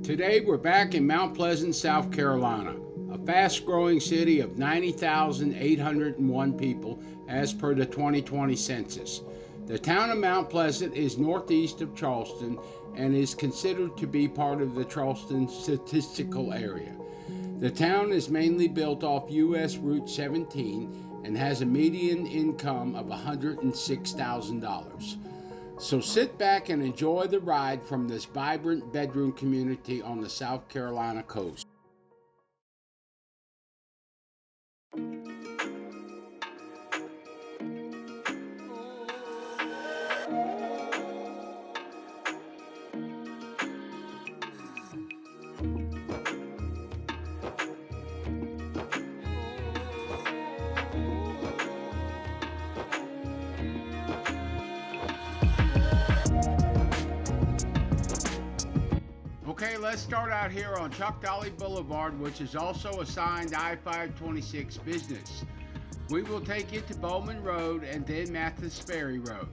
Today we're back in Mount Pleasant, South Carolina, a fast-growing city of 90,801 people as per the 2020 census. The town of Mount Pleasant is northeast of Charleston and is considered to be part of the Charleston statistical area. The town is mainly built off US Route 17 and has a median income of $106,000. So sit back and enjoy the ride from this vibrant bedroom community on the South Carolina coast. Okay, let's start out here on Chuck Dolly Boulevard, which is also assigned I-526 business. We will take you to Bowman Road and then Mathis Ferry Road.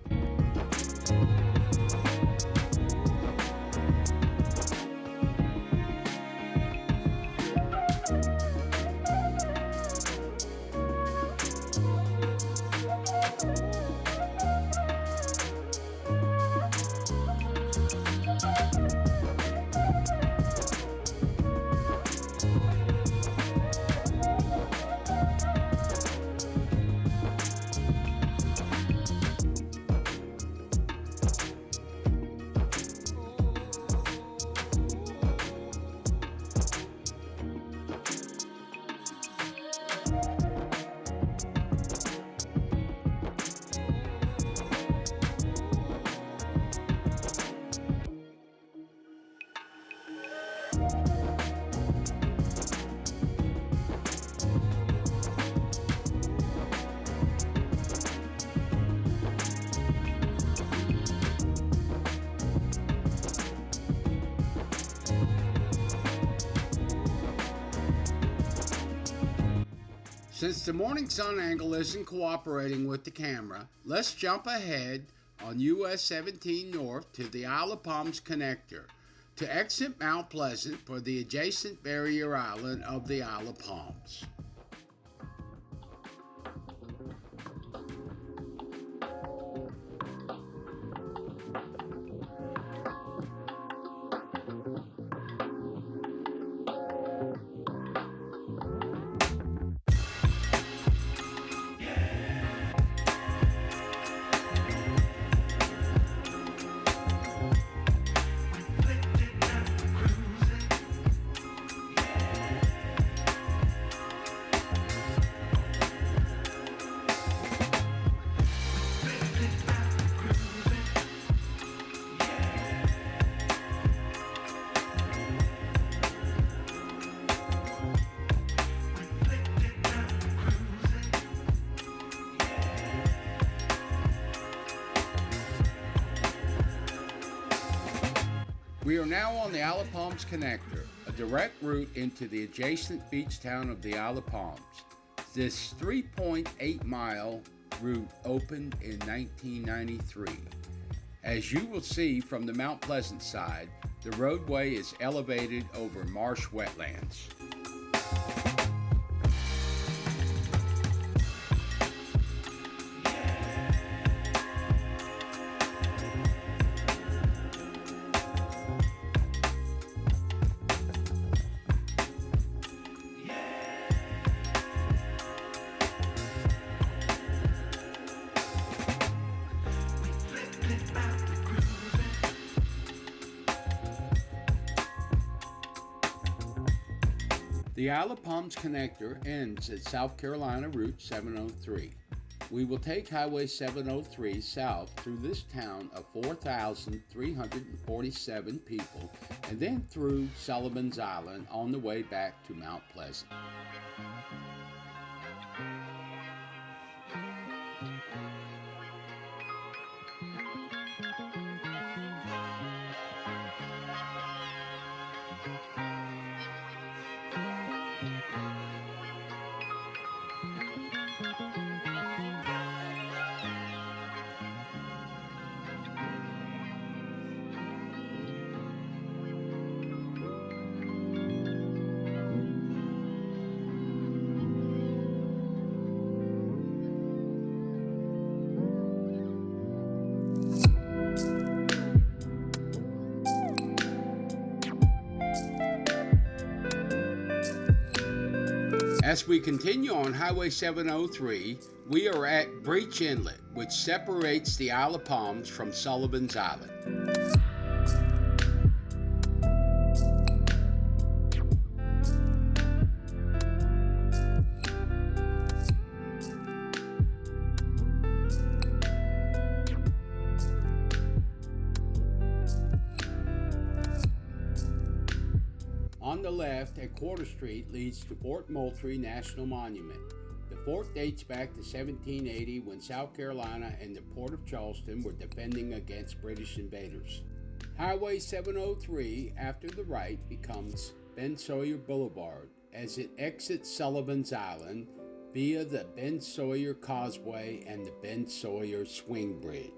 Since the morning sun angle isn't cooperating with the camera, let's jump ahead on US 17 North to the Isle of Palms connector to exit Mount Pleasant for the adjacent barrier island of the Isle of Palms. We are now on the Isle of Palms connector, a direct route into the adjacent beach town of the Isle of Palms. This 3.8-mile route opened in 1993. As you will see from the Mount Pleasant side, the roadway is elevated over marsh wetlands. The Isle of Palms connector ends at South Carolina Route 703. We will take Highway 703 south through this town of 4,347 people and then through Sullivan's Island on the way back to Mount Pleasant. As we continue on Highway 703, we are at Breach Inlet, which separates the Isle of Palms from Sullivan's Island. On the left at Quarter Street leads to Fort Moultrie National Monument. The fort dates back to 1780 when South Carolina and the Port of Charleston were defending against British invaders. Highway 703 after the right becomes Ben Sawyer Boulevard as it exits Sullivan's Island via the Ben Sawyer Causeway and the Ben Sawyer Swing Bridge.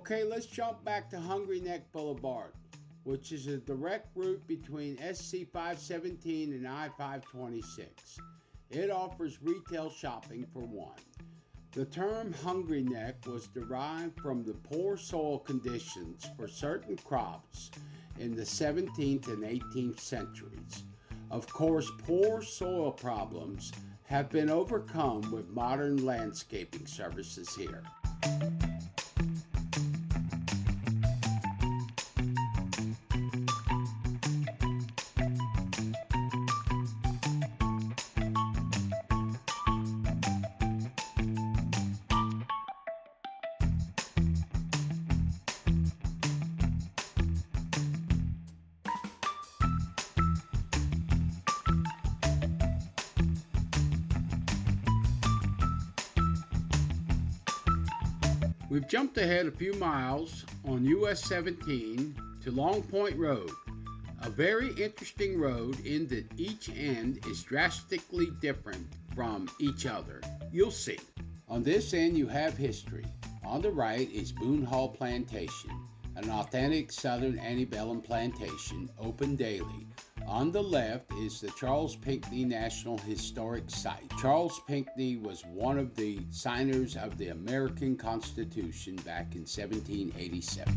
Okay, let's jump back to Hungry Neck Boulevard, which is a direct route between SC 517 and I-526. It offers retail shopping for one. The term Hungry Neck was derived from the poor soil conditions for certain crops in the 17th and 18th centuries. Of course, poor soil problems have been overcome with modern landscaping services here. We've jumped ahead a few miles on US 17 to Long Point Road, a very interesting road in that each end is drastically different from each other. You'll see. On this end you have history. On the right is Boone Hall Plantation, an authentic southern antebellum plantation open daily. On the left is the Charles Pinckney National Historic Site. Charles Pinckney was one of the signers of the American Constitution back in 1787.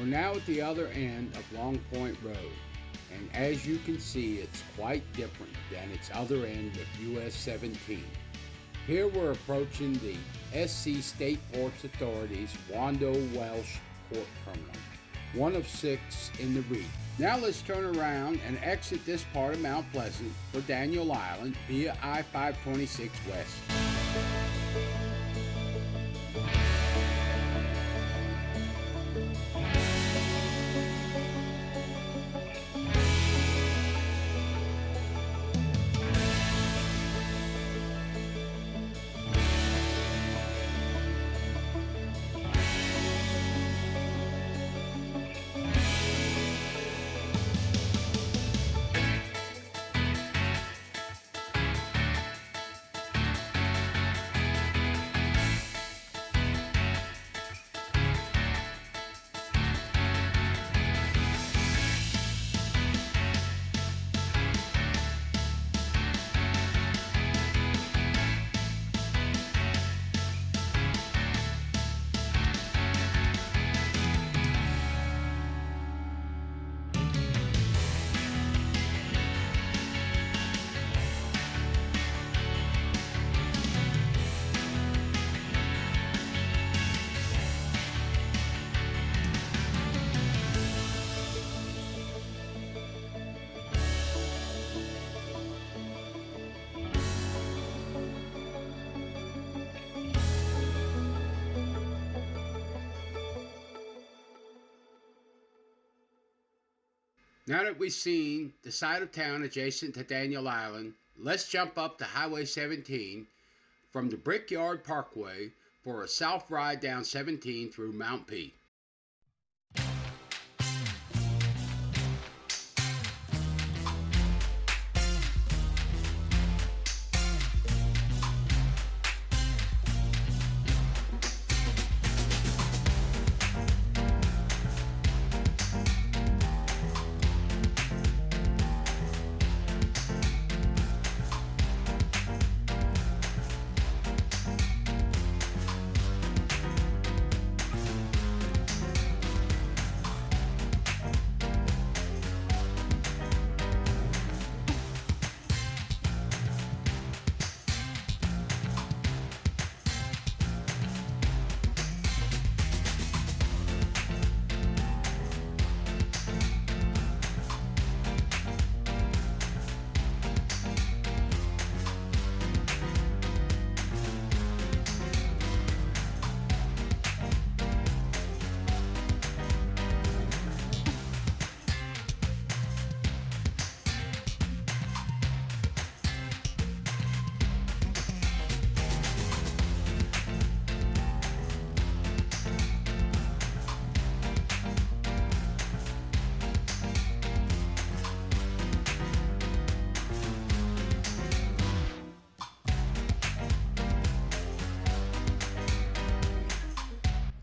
Now at the other end of Long Point Road, and as you can see, it's quite different than its other end of US 17. Here we're approaching the SC State Ports Authority's Wando Welsh Port Terminal, one of 6 in the region. Now let's turn around and exit this part of Mount Pleasant for Daniel Island via I-526 West. Now that we've seen the side of town adjacent to Daniel Island, let's jump up to Highway 17 from the Brickyard Parkway for a south ride down 17 through Mount P.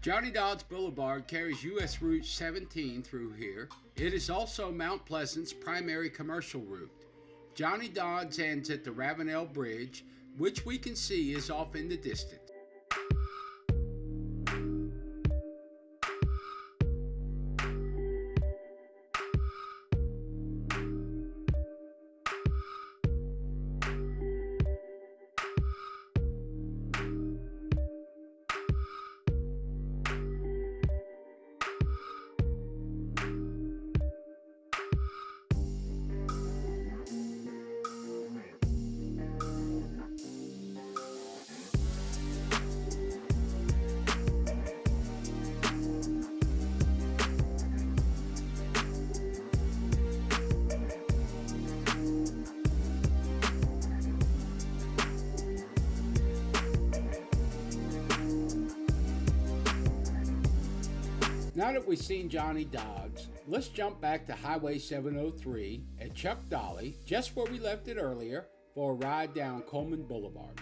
Johnny Dodds Boulevard carries U.S. Route 17 through here. It is also Mount Pleasant's primary commercial route. Johnny Dodds ends at the Ravenel Bridge, which we can see is off in the distance. Now that we've seen Johnny Dodds, let's jump back to Highway 703 at Chuck Dolly, just where we left it earlier, for a ride down Coleman Boulevard.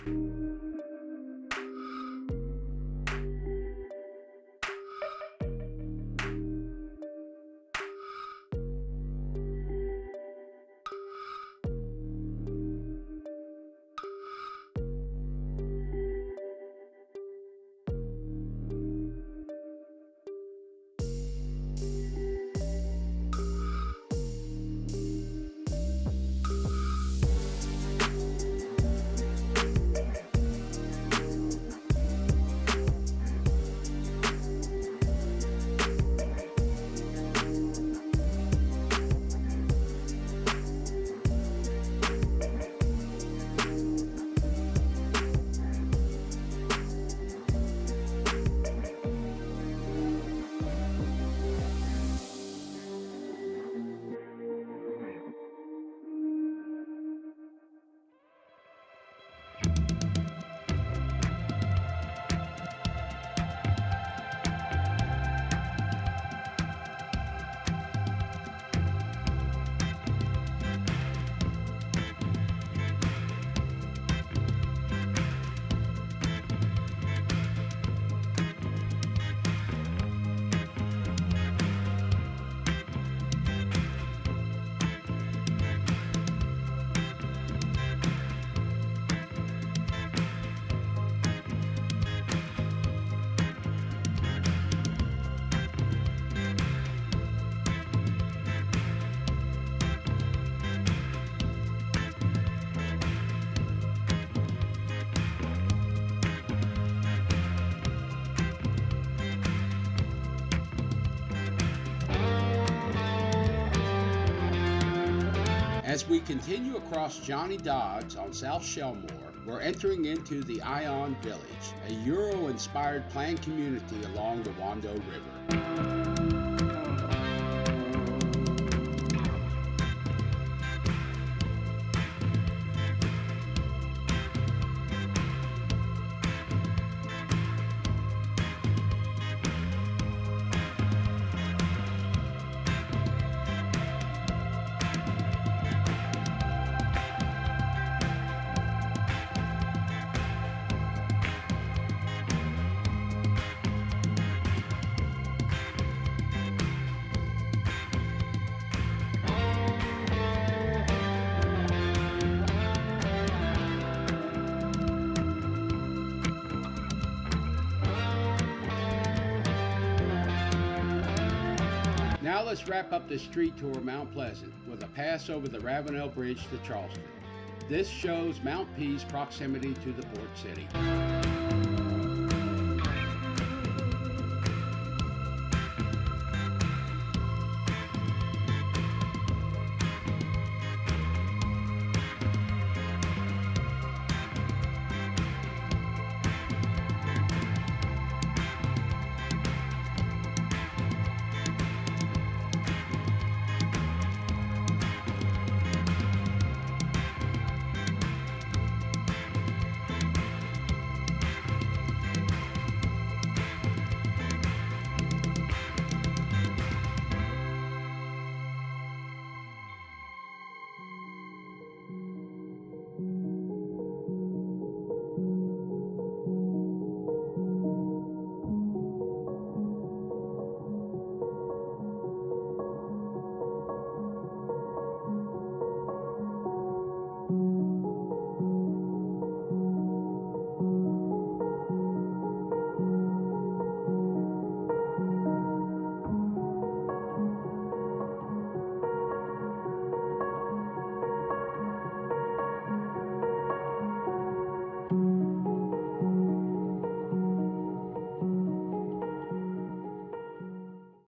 As we continue across Johnny Dodds on South Shelmore, we're entering into the Ion Village, a Euro-inspired planned community along the Wando River. Now let's wrap up the street tour of Mount Pleasant with a pass over the Ravenel Bridge to Charleston. This shows Mount P's proximity to the port city.